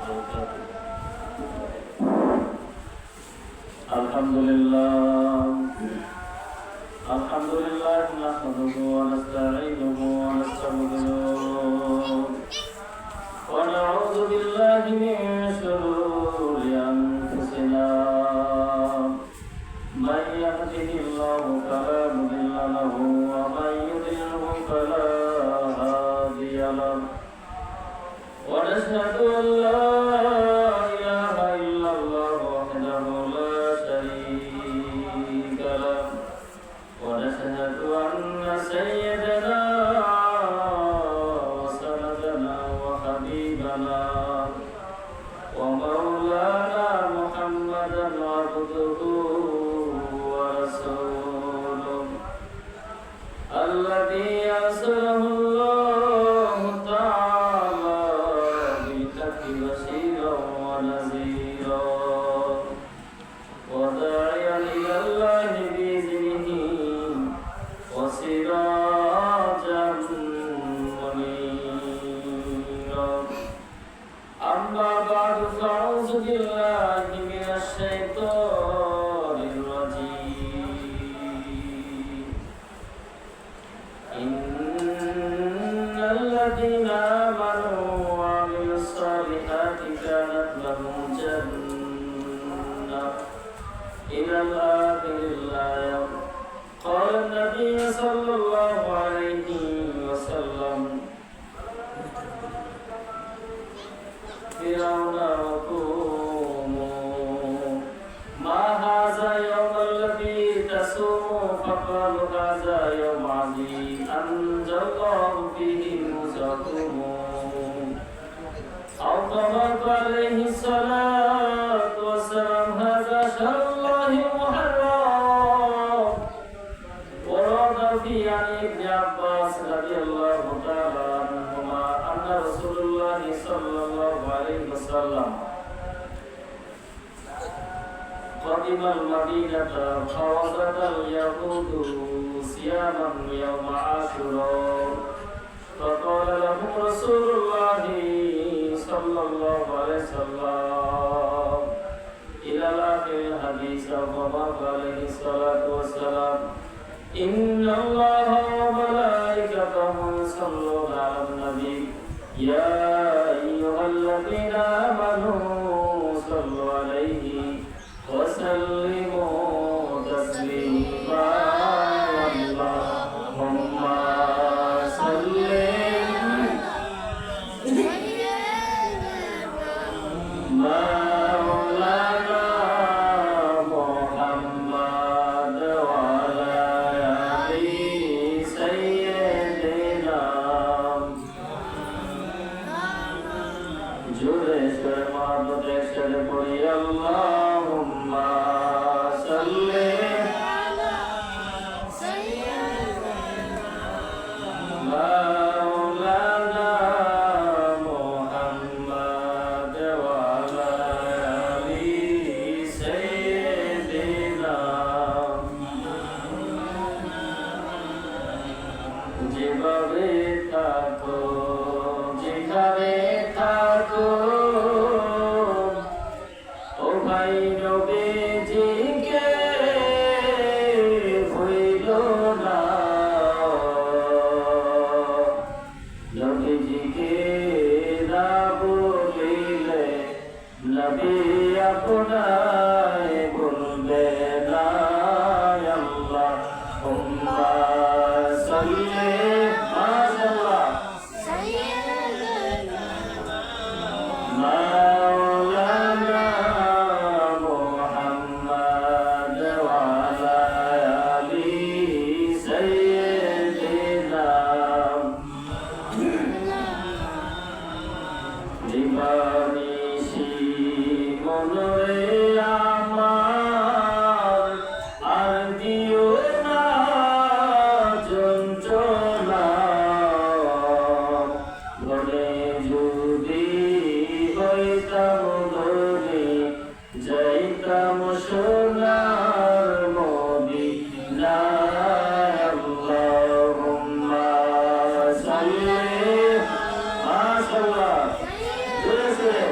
وبركاته. الحمد لله نحمده ونستعينه ونستغفره ونعوذ بالله من شرور أنفسنا من يهده الله فلا مضل له ومن يضلله فلا هادي له ونشهد أن لا إله إلا الله وحده لا شريك له ونشهد أن سيدنا وسندنا وحبيبنا ومولانا محمدا عبده ورسوله الذي أرسله الله تعالى بالحق بشيرا ونذيرا وداعيا إلى الله بإذنه وسراجا منيرا أما بعد فأعوذ بالله من الشيطان الرجيم إن الذين آمنوا وعملوا الصالحات كانت لهم جنة إلى الآخر الآية. قال النبي صلى الله عليه وسلم فرعون وقوموا ما هذا يوم الذي تصوم فقالوا هذا يوم عظيم أنزل الله فيه موسى أو كما عليه الصلاة والسلام هذا شهر الله المحرم. ورد في عن ابن عباس رضي الله تعالى عنهما أن رسول الله صلى الله عليه وسلم قدم المدينة فوجد اليهود صياما يوم عاشوراء فقال لهم رسول الله صلى الله عليه وسلم إلى آخر الحديث وما عليه الصلاة والسلام إن الله وملائكته يصلون على النبي يا أيها الذين آمنوا صلوا عليه وسلموا تسليما اللهم صل مولانا محمد وعلى آل سيدنا جوريشور محمد اشتر قولي اللهم صل مولانا محمد وعلى آل سيدنا যেভাবে থাকো যেখানে থাকো ও ভাই নবীজিকে ভুইল না নবীজিকে না বলিলে নবী আপনায় বলবে না আল্লাহুম্মা সাল্লি মাশাআল্লাহ مولانا محمد وعلى آل سيدنا দিবানিশি মনরে আমার আর দিও না যন্ত্রণা ঘরে যদি হইতাম ধরে যাইতাম সোনার মদিনায় আল্লাহুম্মা সাল্লি মাশাআল্লাহ জোরে জোরে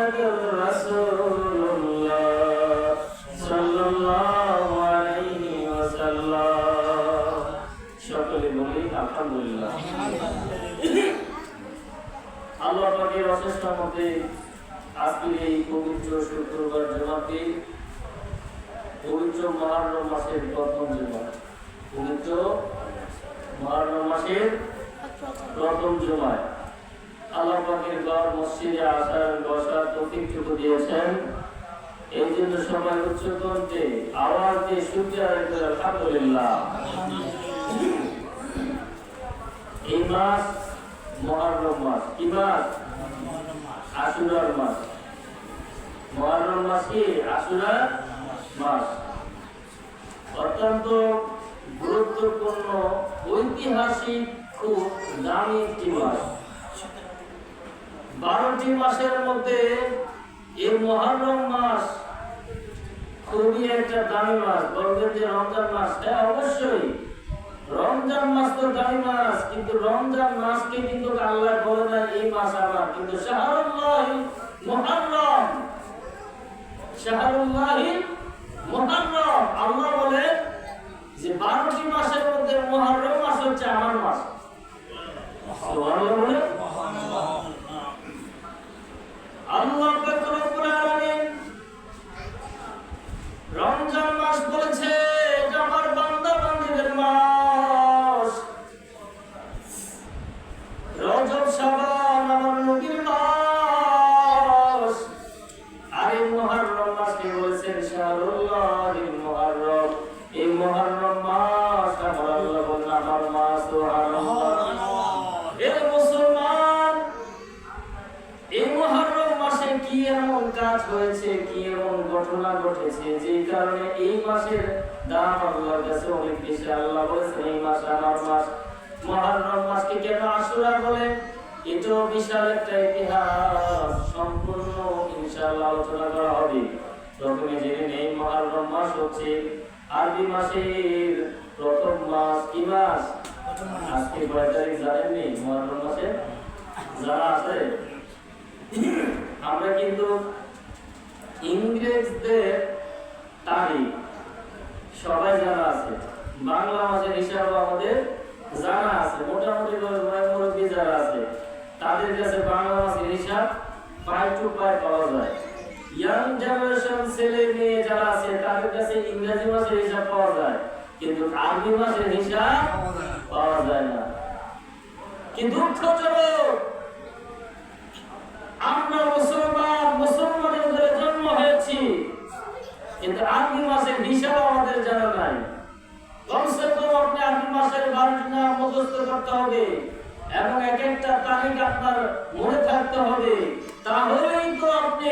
মুহাম্মাদুর রাসূলুল্লাহ সাল্লাল্লাহু আলাইহি ওয়াসাল্লাম। সকলে বলি আলহামদুলিল্লাহ। আল্লাহ পাকের অশেষ রহমতে আজকের এই পবিত্র শুক্রবার জুমাতে পবিত্র মুহররম মাসের প্রথম জুমা, পবিত্র মুহররম মাসের প্রথম জুমায় আল্লাহ পাকের ঘর মসজিদে আসার বসার তৌফিকটুকু দিয়েছেন। এই জন্য সবাই উচ্চ কণ্ঠে আওয়াজ দিয়ে শুকরিয়া আদায় করে আলহামদুলিল্লাহ। এই মাস মুহররম মাস, কি মাস? আশুরার মাস। মুহররম মাস কি? আশুরার মাস। অত্যন্ত গুরুত্বপূর্ণ, ঐতিহাসিক, খুব দামি একটি মাস। 12টি মাসের মধ্যে এই মুহররম মাস খুবই একটা দামি মাস। বলবেন যে রমজান মাস, হ্যাঁ অবশ্যই রমজান মাস তো দামি মাস, কিন্তু রমজান মাসকে কিন্তু আল্লাহ বলে না এই মাস আমার, কিন্তু শাহরুল্লাহিল মুহররম, শাহরুল্লাহিল মুহররম। আল্লাহ বলে যে 12টি মাসের মধ্যে মুহররম মাস হচ্ছে আমার মাস। সুবহানাল্লাহ বলে আল্লাহ পাক রব্বুল আলামিন রমজান মাস বলেছে এটা আমার বান্দা বান্দীদের মাস, রজব শাবান আমার নবীর মাস। আর এই মুহররম মাসকে বলেছেন শাহরুল্লাহিল মুহররম। এই মুহররম মাস আমার আল্লাহ বলেন আমার মাস। সুবহানাল্লাহ। এ মুসলমান, এই মুহররম মাসে কি এমন কাজ হয়েছে, কি এমন ঘটনা ঘটেছে যে কারণে এই মাসের দাম আল্লাহর কাছে অনেক বেশি। আল্লাহ বলেছেন এই মাস আমার মাস। মুহররম মাসকে কেন আশুরা বলে, এটাও বিশাল একটা ইতিহাস, সম্পূর্ণ ইনশাআল্লাহ আলোচনা করা হবে। প্রথমে জেনে নেই মুহররম মাস হচ্ছে আরবি মাসের প্রথম মাস। কি মাস? আজকে কয় তারিখ জানেননি মুহররম মাসে? যারা আছে, আমরা কিন্তু ইংরেজদের তারিখ সবাই জানা আছে, বাংলা মাসের হিসাব আমাদের জানা আছে। মোটামুটি মুরব্বী যারা আছে তাদের কাছে বাংলা মাসের হিসাব পাই টু পাই পাওয়া যায়। ইয়াং জেনারেশন ছেলে মেয়ে যারা আছে তাদের কাছে ইংরেজি মাসের হিসাব পাওয়া যায়, কিন্তু আরবি মাসের হিসাব পাওয়া যায় না। কি দুঃখজনক, আমরা মুসলমান, মুসলমানের ঘরে জন্ম হয়েছি, কিন্তু আরবি মাসের হিসাব আমাদের জানা নাই। কমসে কম আপনি আরবি মাসের 12টি নাম মুখস্থ করতে হবে এবং এক একটা তারিখ আপনার মনে থাকতে হবে, তাহলেই তো আপনি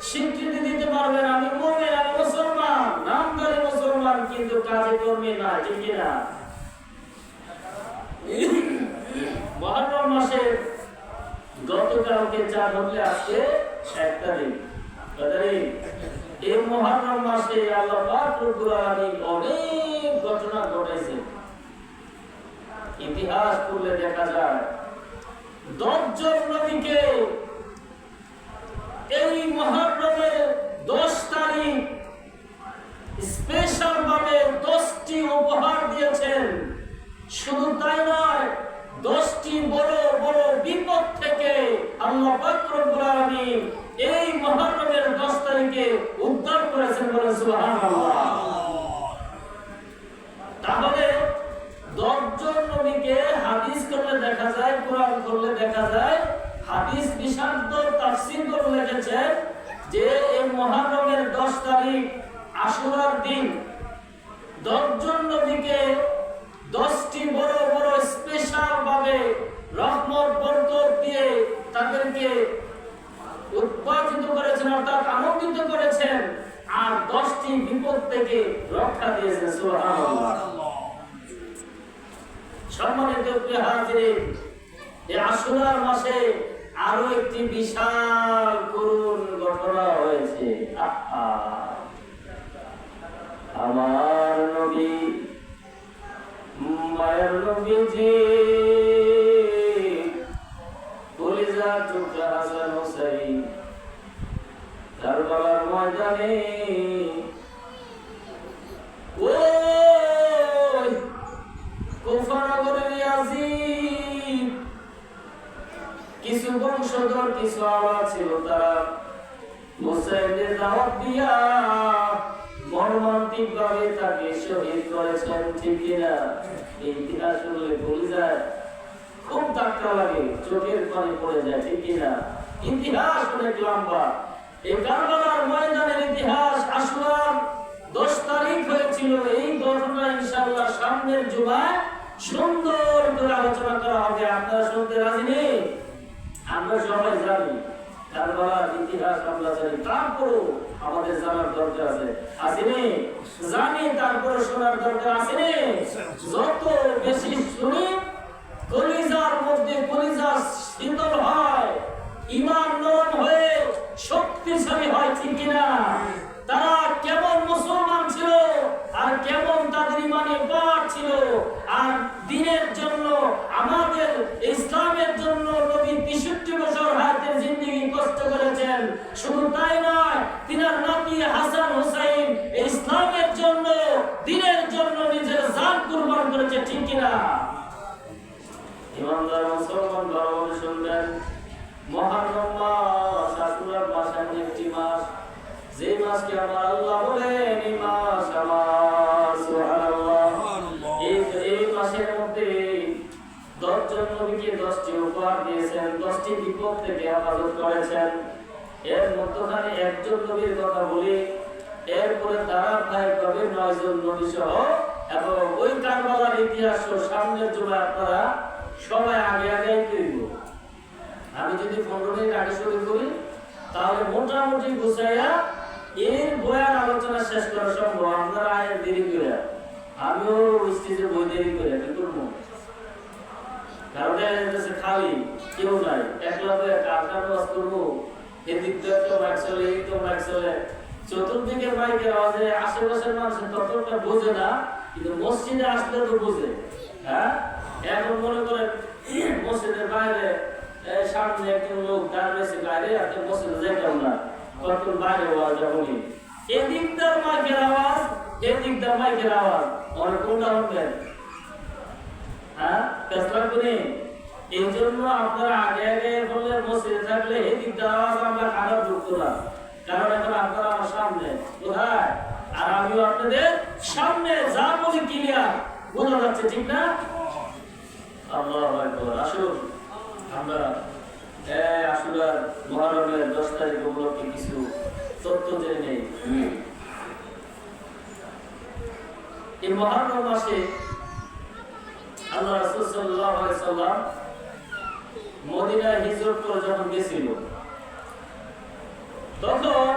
স্বীকৃতি দিতে পারবেন আমি মুমিন, আমি মুসলমান, নামধারী মুসলমান, কিন্তু কাজে কর্মে না। ঠিক কিনা? মুহররম মাসে গতকালকে 4 হলে আজকে 1 তারিখ। এই মুহররম মাসে আল্লাহ পাক রব্বুল আলামিন অনেক ঘটনা ঘটাইছে। ইতিহাস পড়লে দেখা যায় 10 জন নবীকে এই মুহররমের 10 তারিখ স্পেশাল ভাবে 10টি উপহার দিয়েছেন। শুধু তাই নয়, 10টি বড় বড় বিপদ থেকে আল্লাহ পাক রব্বুল আলামিন এই মুহররমের 10 তারিখে উদ্ধার করেছেন। বলেন সুবহানাল্লাহ। তাহলে 10 জন নবীকে হাদিস করলে দেখা যায়, কোরআন করলে দেখা যায়, হাদিস বিশারদ তাফসীর করে লিখেছেন যে এই মুহররমের 10 তারিখ আশুরার দিন 10 জন নবীকে 10টি বড় বড় স্পেশাল ভাবে রহমত বরকত দিয়ে তাদেরকে উৎপাদিত করেছেন, অর্থাৎ আনন্দিত করেছেন, আর 10টি বিপদ থেকে রক্ষা দিয়েছেন। সুবহানাল্লাহ। সম্মানিত প্রিয় হাজিরিন, এই আশুরার মাসে আরো একটি বিশাল করুণ ঘটনা হয়েছে। আমার নবী, মায়ের নবীজি, কলিজার টুকরা হাসান হোসেন ময়দানে ওই কুফা নগরের ইয়াজিদ কিছু বংশধর কিছু আওয়াজ ছিল, তারা হুসাইনের দাওয়াত দিয়া মর্মান্তিক ভাবে তাকে শহীদ করেছেন। ঠিক কিনা? এই ইতিহাস শুনলে ভুলে যায়, খুব ধাক্কা লাগে, চোখের পানি পড়ে যায়। ঠিক কিনা? ইতিহাস অনেক লম্বা। এই কারবালার ময়দানের ইতিহাস আশুরার 10 তারিখ হয়েছিল। এই ঘটনা ইনশাআল্লাহ সামনের জুমায় সুন্দর করে আলোচনা করা হবে। আপনারা শুনতে রাজি নেই? আমরা সবাই জানি কারবালার ইতিহাস, আমরা জানি, তারপরও আমাদের জানার দরকার আছে। আসেনি? জানি, তারপরে শোনার দরকার আসেনি? যত বেশি শুনি কলিজার মধ্যে কলিজা শীতল হয়, ঈমান নরম হয়ে শক্তিশালী হয়। ঠিক কিনা? তারা কেমন মুসলমান ছিল আর কেমন তাদের ঈমানে পাওয়ার ছিল, আর দিনের জন্য, আমাদের ইসলামের জন্য নবী 63 বছর হায়াতের জিন্দেগি কষ্ট করেছেন। শুধু তাই নয়, তিনার নাতি হাসান হুসাইন ইসলামের জন্য, দিনের জন্য নিজের জান কুরবান করেছে। ঠিক কিনা? ইমানদার মুসলমান ভালোভাবে শুনবেন, মুহররম মাস আশুরার মাস একটি মাস, যে মাসকে আমার আল্লাহ বলেন এই মাস আমার, সুবহানাল্লাহ। এই মাসের মধ্যে 10 জন নবীকে 10টি উপহার দিয়েছেন, 10টি বিপদ থেকে হেফাজত করেছেন। এর মধ্যখানে একজন নবীর কথা বলি, এরপরে ধারাবাহিকভাবে 9 জন নবী সহ, এবং ওই কারবালার ইতিহাস সামনের জুমায় আপনারা সবাই আগে আগে করব। আমি যদি 15 মিনিট আগে শুরু করি তাহলে মোটামুটি গুছাইয়া এর বয়ান আলোচনা শেষ করা সম্ভব। আপনারা আয়ের দেরি করে, আমিও স্টেজে বই দেরি করে কি করবো? কারণ খালি কেউ নাই, একলা তো কারখানা বাস করবো, এদিক তো একটা বাইক চলে, এই তো বাইক চলে, চতুর্দিকের বাইকের আওয়াজে আশেপাশের মানুষের ততটা বোঝে না, কিন্তু মসজিদে আসলে তো বোঝে। হ্যাঁ, এখন মনে করেন মসজিদের বাইরে সামনে একজন লোক দাঁড়িয়েছে বাইরে, আপনি মসজিদে যেতাম না, তখন বাইরে আওয়াজ যখনই এদিকটার মাইকের আওয়াজ, এদিকটার মাইকের আওয়াজ, অনেক কোনটা হবে? হ্যাঁ, ফেসলা করে। এই জন্য আপনারা আগে আগে বললে মসজিদে থাকলে এদিকটার আওয়াজ আমরা খারাপ ঢুকতো না, কারণ এখন আপনারা আমার সামনে কোথায়, আর আমিও আপনাদের সামনে, যা বলি ক্লিয়ার বোঝা যাচ্ছে। ঠিক না? আল্লাহু আকবার। আসুন আমরা আশুরার মুহররমের 10 তারিখ উপলক্ষে কিছু তথ্য জেনে নেই। এই মুহররম মাসে আল্লাহ রাসূল সাল্লাল্লাহু আলাইহি ওয়াসাল্লাম মদিনায় হিজরত করে যখন গেছিল, তখন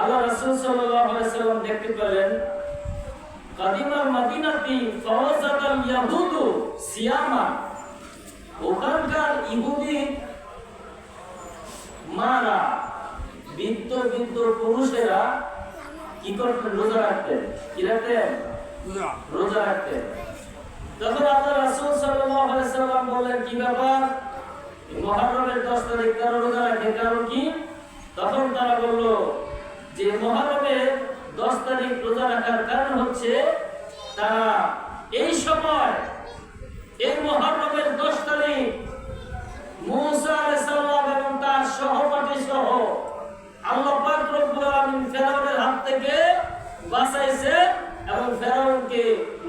আল্লাহ রাসূল সাল্লাল্লাহু আলাইহি ওয়াসাল্লাম দেখতে পেলেন কাদিমা মদিনাতি ফাওয়াজাতাল ইয়াহুদু সিয়ামা, ওখানকার ইহুদি মারা, বৃদ্ধ বৃদ্ধ পুরুষেরা কি করতেন? রোজা রাখতেন। কি রাখতেন? রোজা রাখতেন। তখন আল্লাহ রাসূল সাল্লাল্লাহু আলাইহি ওয়াসাল্লাম বললেন, কি ব্যাপার, মুহররমের 10 তারিখ তারা রোজা রাখে, কারণ কি? তখন তারা বলল যে মুহররমের 10 তারিখ রোজা রাখার কারণ হচ্ছে তারা এই সময়, এই মুহররমের 10 তারিখ মুসা আলাইহিস সালাম এবং তার সহপাঠী সহ আল্লাহ পাক রব্বুল আলামিন ফেরাউনের হাত থেকে বাঁচাইছে, এবং ফেরাউনকে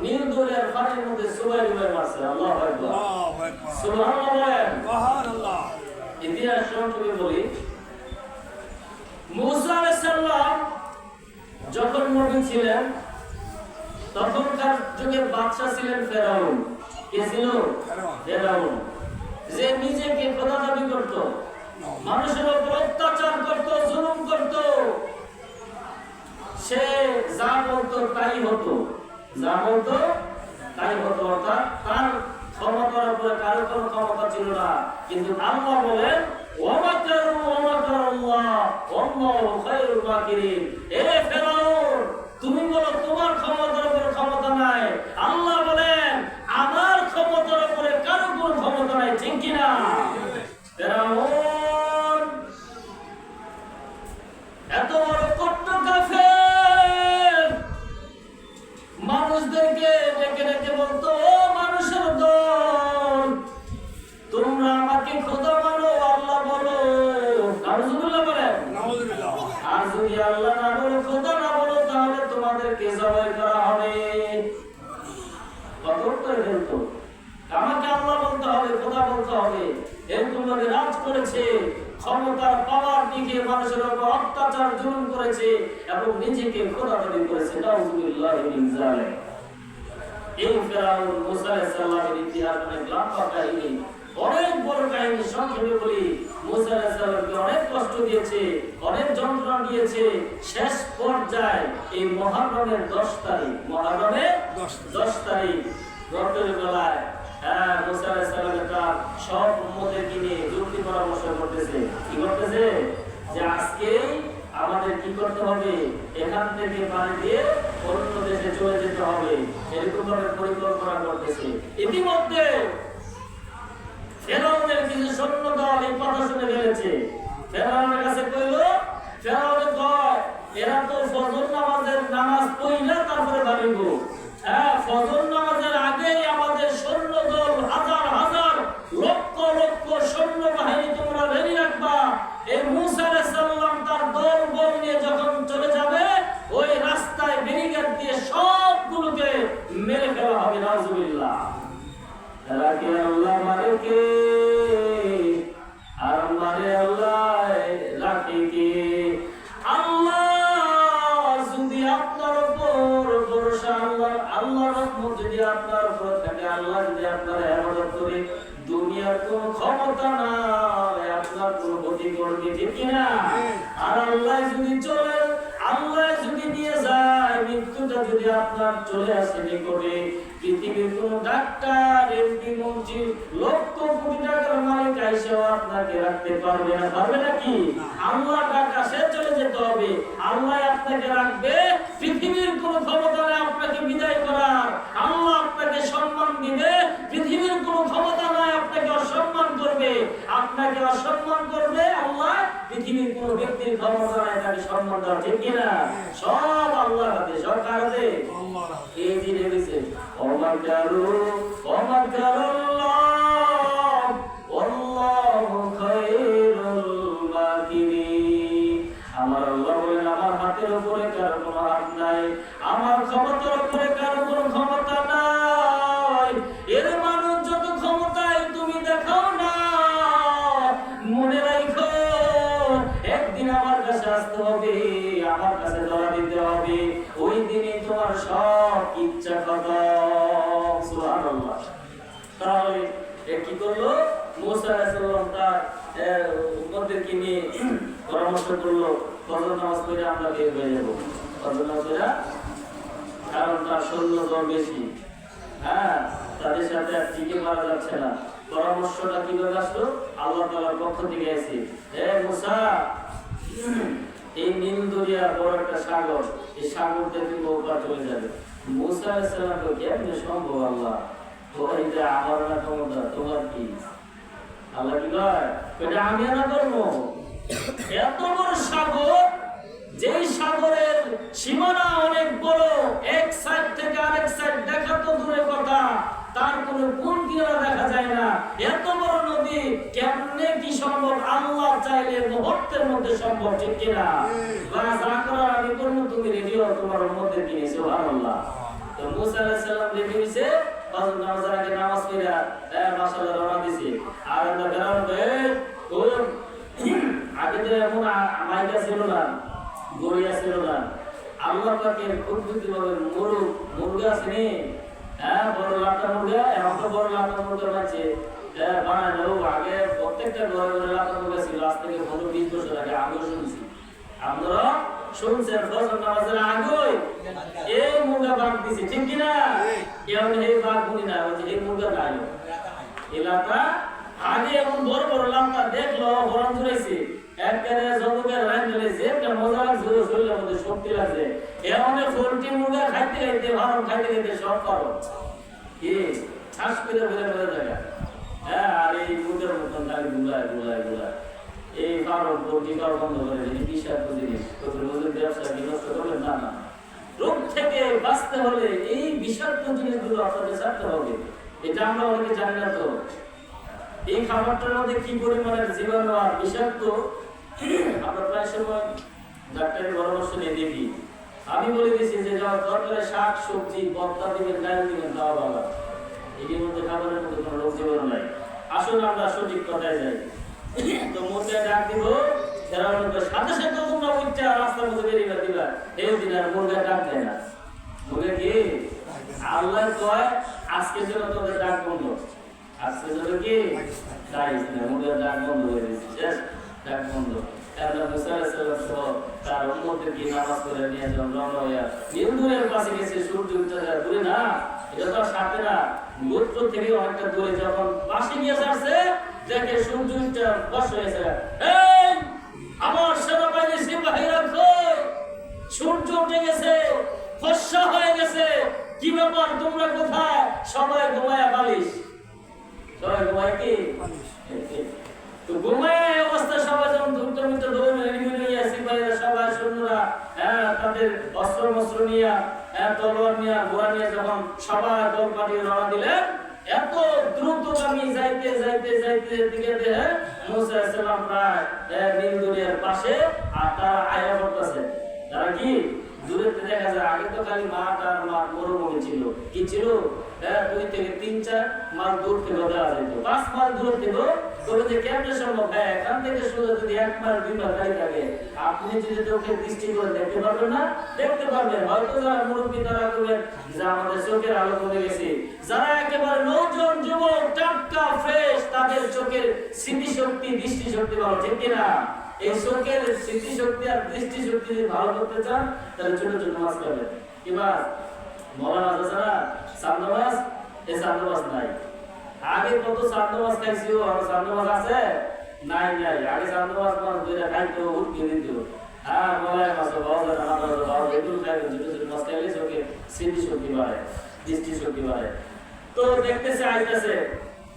নীল দরিয়ার পানির মধ্যে চুবাই ডুবাই মারছে। আল্লাহু আকবার, সুবহানাল্লাহ, সুবহানাল্লাহ। ইতিহাস সংক্ষেপে বলি, মুসা আলাইহিস সালাম যখন নবী ছিলেন, তখনকার যুগের বাদশা ছিলেন ফেরাউন। কে ছিল? ফেরাউন, যে নিজেকে খোদা দাবি করত, মানুষের উপর অত্যাচার করত, জুলুম করত। সে যা বলতো তাই হতো, যা বলতো তাই হতো, অর্থাৎ তার ক্ষমতার উপরে কারো কোনো ক্ষমতা ছিল না। কিন্তু আল্লাহ বলেন, ওয়ামাকারু ওয়ামাকারুল্লাহ ওয়াল্লাহু খায়রুল মাকিরিন। এ ফেরাউন, তুমি বলো তোমার ক্ষমতার উপরে ক্ষমতা নাই, আল্লাহ বলেন আমার ক্ষমতার উপরে কারো কোনো ক্ষমতা নাই। ঠিক কিনা? ফেরাউন এত বড় কট্ট কাফের মানুষদেরকে ডেকে ডেকে বলতো, ও মানুষের দল, তোমরা আমাকে খোদা মানো, আল্লাহ বলো। নাউজুবিল্লাহ বলেন। আর যদি আল্লাহ না বলো, খোদা না বলো, তাহলে তোমাদেরকে জবাই করা হবে। কত করে বলতো, আমাকে আল্লাহ বলতে হবে, খোদা বলতে হবে। এরকম ভাবে রাজ করেছে, ক্ষমতার পাওয়ার দিকে মানুষের উপর অত্যাচার জুলুম করেছে এবং নিজেকে খোদা দাবি করেছে। নাউজুবিল্লাহ মিন যালিক। এই ফেরাউন মুসা আলাইহিস সালামের ইতিহাস অনেক লম্বা কাহিনী, অনেক বড় কাহিনী। সংক্ষেপে বলি, মুসা আলাইহিস সালামকে অনেক কষ্ট দিয়েছে, অনেক যন্ত্রণা দিয়েছে। শেষ পর্যায়ে এই মুহররমের 10 তারিখ, মুহররমের 10 তারিখ রাতের বেলায় মুসা আলাইহিস সালাম তার সব উম্মতদেরকে নিয়ে যুক্তি পরামর্শ করতেছে। কি করতেছে? যে আজকে আমাদের কি করতে হবে, এখান থেকে পানি দিয়ে অন্য দেশে চলে যেতে হবে, এরকম ভাবে পরিকল্পনা করতেছে। ইতিমধ্যে ফেরাউনের কিছু সৈন্য দল এই কথা শুনে ফেলেছে। ফেরাউনের কাছে কইল, ফেরাউনের কয়, এরা তো ফজর নামাজের নামাজ পড়িলা তারপরে ভাবিব। ফজর নামাজের আগেই আমাদের সৈন্য দল হাজার হাজার লক্ষ লক্ষ সৈন্য বাহিনী তোমরা রেডি রাখবা। এই মুসা আলাইহিস সালাম তার দল বল নিয়ে যখন চলে যাবে, ওই রাস্তায় ব্যারিকেড দিয়ে সবগুলোকে মেরে ফেলা হবে। নাউজুবিল্লাহ। এরা কি আল্লাহ মারে কে? আর মারে আল্লাহ রাখে কে? আল্লাহ যদি আপনার উপর ভরসা, আল্লাহর রহমত যদি আপনার উপর থাকে, আল্লাহ যদি আপনার ইবাদত করে, দুনিয়ার কোনো ক্ষমতা নাই আপনার কোনো ক্ষতি করবে, ঠিক কিনা? আর আল্লাহ যদি চলে, আল্লাহ যদি নিয়ে যায়, মৃত্যুটা যদি আপনার চলে আসে নিকটে, পৃথিবীর কোন ডাক্তার, এমপি, মন্ত্রী, লক্ষ কোটি টাকার মালিক আইসাও আপনাকে রাখতে পারবে না। পারবে নাকি? আল্লাহ ডাকা সে চলে যেতে হবে, আল্লাহ আপনাকে রাখবে। পৃথিবীর কোন ক্ষমতা নেই আপনাকে বিদায় করার। আল্লাহ আপনাকে সম্মান দিবে, পৃথিবীর কোন ক্ষমতা নাই আপনাকে অসম্মান করবে। আপনাকে অসম্মান করবে আল্লাহ, পৃথিবীর কোন ব্যক্তির ক্ষমতা নাই তাকে সম্মান দেওয়া, ঠিক কিনা? সব আল্লাহর হাতে, সব কার হাতে? এই যে দেখেছে, ওমাকারু ওমাকারুল্লাহ আল্লাহু খায়রুল মাকিরিন। আমার আল্লাহ বলেন, আমার হাতের উপরে কারো কোনো হাত নাই, আমার ক্ষমতার উপরে কারো কোনো ক্ষমতা নাই। এর মানুষ যত ক্ষমতায় তুমি দেখাও না, মনে রাখো একদিন আমার কাছে আসতে হবে, আমার কাছে ধরা দিতে হবে। ওই দিনে তোমার সব ইচ্ছা খতম। সুবহানাল্লাহ। তাহলে কি করলো মুসা আলাইহিস সালাম? তার উম্মতদেরকে নিয়ে পরামর্শ করলো, ফজর নামাজ পড়ে আমরা বের হয়ে যাবো। ফজর নামাজ পড়ে, কারণ তার সৈন্য দল বেশি, তাদের সাথে আর টিকে মারা যাচ্ছে না। পরামর্শটা কিভাবে আসলো? আল্লাহ তাআলার পক্ষ থেকে এসে, হে মুসা, এই নীল দরিয়া বড় একটা সাগর, এই সাগর থেকে নৌকা চলে যাবে। মুসা আলাইহিস সালাম কেমনে সম্ভব? আল্লাহ ওইটা আমার না ক্ষমতা, তোমার কি? আল্লাহ কি কয়, এটা আমি না করবো। এত বড় সাগর, যেই সাগরের সীমানা অনেক বড়, এক সাইড থেকে আরেক সাইড দেখা তো দূরের কথা, তার কোনো কোন কিনারা দেখা যায় না। এত বড় নদী কেমনে কি সম্ভব? আল্লাহ চাইলে মুহূর্তের মধ্যে সম্ভব, ঠিক কিনা? যা করার আমি করবো, তুমি রেডি হও, তোমার মধ্যে কিনে। সুবহানাল্লাহ। তো মুসা আলাইহিস সালাম রেডি হইছে, ফজর নামাজের আগে নামাজ পড়ে মাশাআল্লাহ রওনা দিছে। আর আমরা বেরাম আগে তো এমন মাইকা ছিল না, গড়িয়া ছিল না। আল্লাহ পাকের কুদরতি ভাবে মুরগা আছে নি, বড় লাটা মুরগা, এখন তো বড় লাটা মুরগা বাঁচে বানায় না। আগে প্রত্যেকটা ঘরে ঘরে লাটা মুরগা ছিল, আজ থেকে 15-20 বছর আগে আমিও শুনছি। আপনারা শুনছেন ফজর নামাজের আগে এই মুরগা বাঘ দিছে, ঠিক কিনা? এখন এই বাঘ গুনি না, এই মুরগা নাই এলাকা। আগে এমন বড় বড় লাটা দেখলো, হরণ ধরেছে, একবারে জগতের লাইন ধরেছে, একটা মজা লাগছে, শরীরের মধ্যে শক্তি লাগছে। এখন পোল্ট্রি মুরগা খাইতে খাইতে, হরণ খাইতে খাইতে সব পারো কি শ্বাস পেতে ফেলে ফেলে জায়গা। আর এই মুরগের মতন খালি গুলায় গুলায় গুলায়। এই ফার্ম পোল্ট্রি ফার্ম বন্ধ করে দিন, বিষাক্ত জিনিস ব্যবসা বিনষ্ট করবেন না। না, রোগ থেকে বাঁচতে হলে এই বিষাক্ত জিনিসগুলো আপনাদের ছাড়তে হবে। এটা আমরা অনেকে জানি না। তো এই খাবারটার মধ্যে কি পরিমাণের জীবাণু আর বিষাক্ত আমরা প্রায় সময় ডাক্তারের পরামর্শ নিয়ে দেখি। আমি বলে দিয়েছি যে দরকারে শাক সবজি ভর্তা দিবেন, ডাল দিবেন, খাওয়া ভালো। এটির মধ্যে খাবারের মধ্যে কোনো রোগ জীবাণু নাই। আসলে আমরা সঠিক কথায় যাই। তো মুরগি ডাক দিব, সাথে সাথে তোমরা উঠা রাস্তার মধ্যে বেরিয়ে দিবা, এই দিন আর মুরগি ডাক দেয় না। মুরগি কি আল্লাহ কয় আজকে যেন তোদের ডাক বন্ধ, আজকে যেন কি মুরগি ডাক বন্ধ হয়ে গেছে, শেষ ডাক বন্ধ। তার উম্মতদের কি নামাজ করে নিয়ে যখন রওনা হইয়া দূরের পাশে গেছে, সূর্য উঠতে যায় দূরে না, এটা তো সাথে না, গোত্র থেকে অনেকটা দূরে। যখন পাশে গিয়ে আসছে দেখে সূর্য উঠতে বর্ষ হয়েছে, এই আমার সেনাবাহিনীর সিপাহীরা কই? সূর্য উঠে গেছে, ফর্সা হয়ে গেছে, কি ব্যাপার তোমরা কোথায়? সবাই ঘুমায় বালিশ, সবাই ঘুমায় কি তো ঘুমায় অবস্থা। সবাই যখন ধূর্ত মিত্র দৌড়ে নিয়ে সিপাহীরা সবাই সৈন্যরা তাদের অস্ত্র মস্ত্র নিয়ে তলোয়ার নিয়ে ঘোড়া নিয়ে যখন সবাই দল পাঠিয়ে রওনা দিলেন, এত দ্রুতগামী যাইতে যাইতে যাইতে দিকে মুসা আলাইহিস সালাম প্রায় নীল দরিয়ার পাশে, আর তারা আয়া করতেছে। তারা কি দূরে দেখা যায়, আগে তো খালি মাঠ আর মাঠ মরুভূমি ছিল, কি ছিল 2 থেকে 3-4 মাইল দূর থেকে দেওয়া যেত, 5 মাইল দূর থেকে। তবে যে কেমনে সম্ভব? এখান থেকে শুধু যদি 1 মাইল 2 মাইল গাড়ি থাকে, আপনি যদি চোখে দৃষ্টি করে দেখতে পারবেন না? দেখতে পারবেন। হয়তো যারা মুরব্বী তারা করবেন যে আমাদের চোখের আলো কমে গেছে। যারা একেবারে নতুন যুবক, টাটকা ফ্রেশ, তাদের চোখের স্মৃতিশক্তি দৃষ্টিশক্তি ভালো, ঠিক কিনা? এই চোখের স্মৃতিশক্তি আর দৃষ্টিশক্তি যদি ভালো করতে চান তাহলে ছোট ছোট মাছ খাবেন। কি মাছ? মৌলানা আছে না সামনে মাছ, এই সামনে মাছ নাই। আগে কত সামনে মাছ খাইছি, আর সামনে মাছ আছে নাই নাই। আগে সামনে মাছ দুইটা খাইতো, উঠকে দিত। মলাই মাছ এগুলো খাইবেন, ছোট ছোট মাছ খাইলে চোখে স্মৃতিশক্তি বাড়ে, দৃষ্টিশক্তি বাড়ে। তো দেখতেছে আইতেছে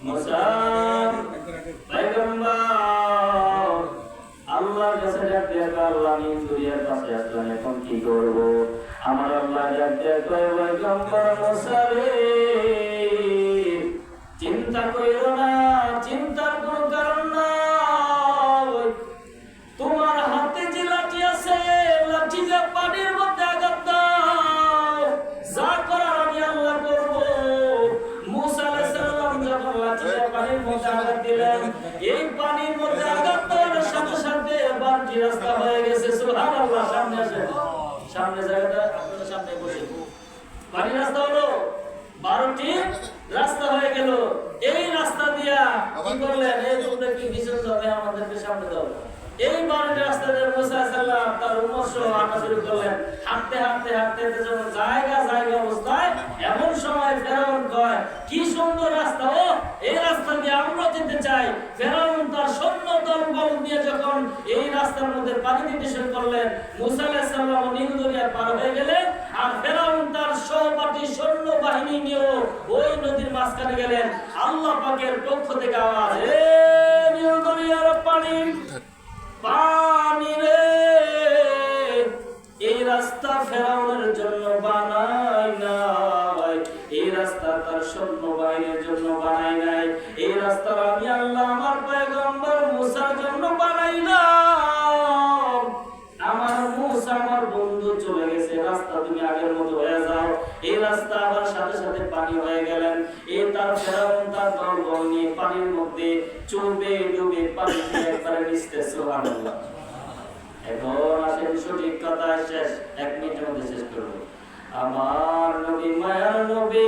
মুসা পয়গম্বর আল্লাহর কাছে ডাক দিয়ে, আল্লাহ আমি দুনিয়ার কাছে আসলাম, এখন কি করব? আমার আল্লাহ ডাক দিয়ে কয়, পয়গম্বর মুসা রে, চিন্তা কইরো না, চিন্তার কোনো কারণ নাই। তোমার হাতে যে লাঠি আছে, লাঠিটা পানির মধ্যে আঘাত দাও, যা করার আমি আল্লাহ করব। মুসা আলাইহিস সালাম যখন লাঠিটা পানির মধ্যে আঘাত দিলেন, এই পানির মধ্যে আঘাত দেওয়ার সাথে সাথে বাড়তি রাস্তা হয়ে গেছে। সুবহানাল্লাহ। সামনে আসেন, সামনে জায়গাটা আপনাদের সামনে বসে, পানি রাস্তা হলো 12টি রাস্তা হয়ে গেল। এই রাস্তা দিয়া কি করলেন? এই তোমরা কি বিশেষ হবে, আমাদেরকে সামনে দাও। এই 12টি রাস্তা দিয়ে মুসা আলাইহিস সালাম তার উম্মত সহ হাঁটা শুরু করলেন। হাঁটতে হাঁটতে হাঁটতে যখন জায়গা অবস্থায়, এমন সময় ফেরাউন কয়, কি সুন্দর রাস্তা, ও এই রাস্তা দিয়ে আমরা যেতে চাই। ফেরাউন তার সৈন্য দল বল দিয়ে যখন এই রাস্তার মধ্যে পানি দিতে শুরু করলেন, মুসা আলাইহিস সালাম নীল দরিয়া পার হয়ে গেলেন, আর ফেরাউন তার সহপাঠী সৈন্য বাহিনী নিয়ে ওই নদীর মাঝখানে গেলেন। আল্লাহ পাকের পক্ষ থেকে আওয়াজ, এ নীল দরিয়ার পানি, পানি রে, এই রাস্তা ফেরাউনের জন্য বানাই নাই, এই রাস্তা তার সৈন্য বাহিনীর জন্য বানাই নাই, এই রাস্তা আমি আল্লাহ আমার পয়গম্বর মুসার জন্য বানাইলাম। আমার মুসা আমার বন্ধু চলে গেছে, রাস্তা তুমি আগের মতো হয়ে যাও। এই রাস্তা আবার সাথে সাথে পানি হয়ে গেলেন। এই তার ফেরাউন তার দল নিয়ে পানির মধ্যে চুবে ডুবে পানি একবারে নিস্তেজ। সুবহানাল্লাহ। এখন আসেন সঠিক কথা, শেষ 1 মিনিটের মধ্যে শেষ করব। আমার নবী, মায়ার নবী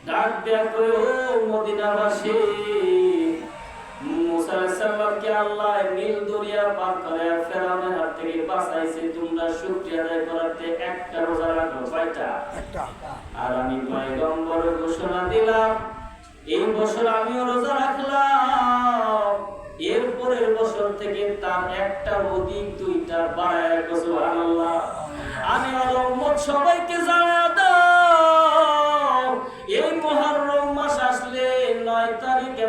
ডাক দেয়া কই, ও মদিনাবাসী, মুসা আলাইহিস সালামকে আল্লাহ নীল দরিয়া পার করে ফেরাউনের হাত থেকে বাঁচাইছে। তোমরা শুকরিয়া আদায় করতে একটা রোজা রাখো। কয়টা? একটা। আর আমি পয়গম্বর ঘোষণা দিলাম, এই বছর আমিও রোজা রাখলাম, এরপরের বছর থেকে তার একটা অধিক 2টা বাড়ায়। সুবহানাল্লাহ। আমি উম্মত সবাইকে জানাই দাও, এই মুহররম মাস আসলে 9 তারিখে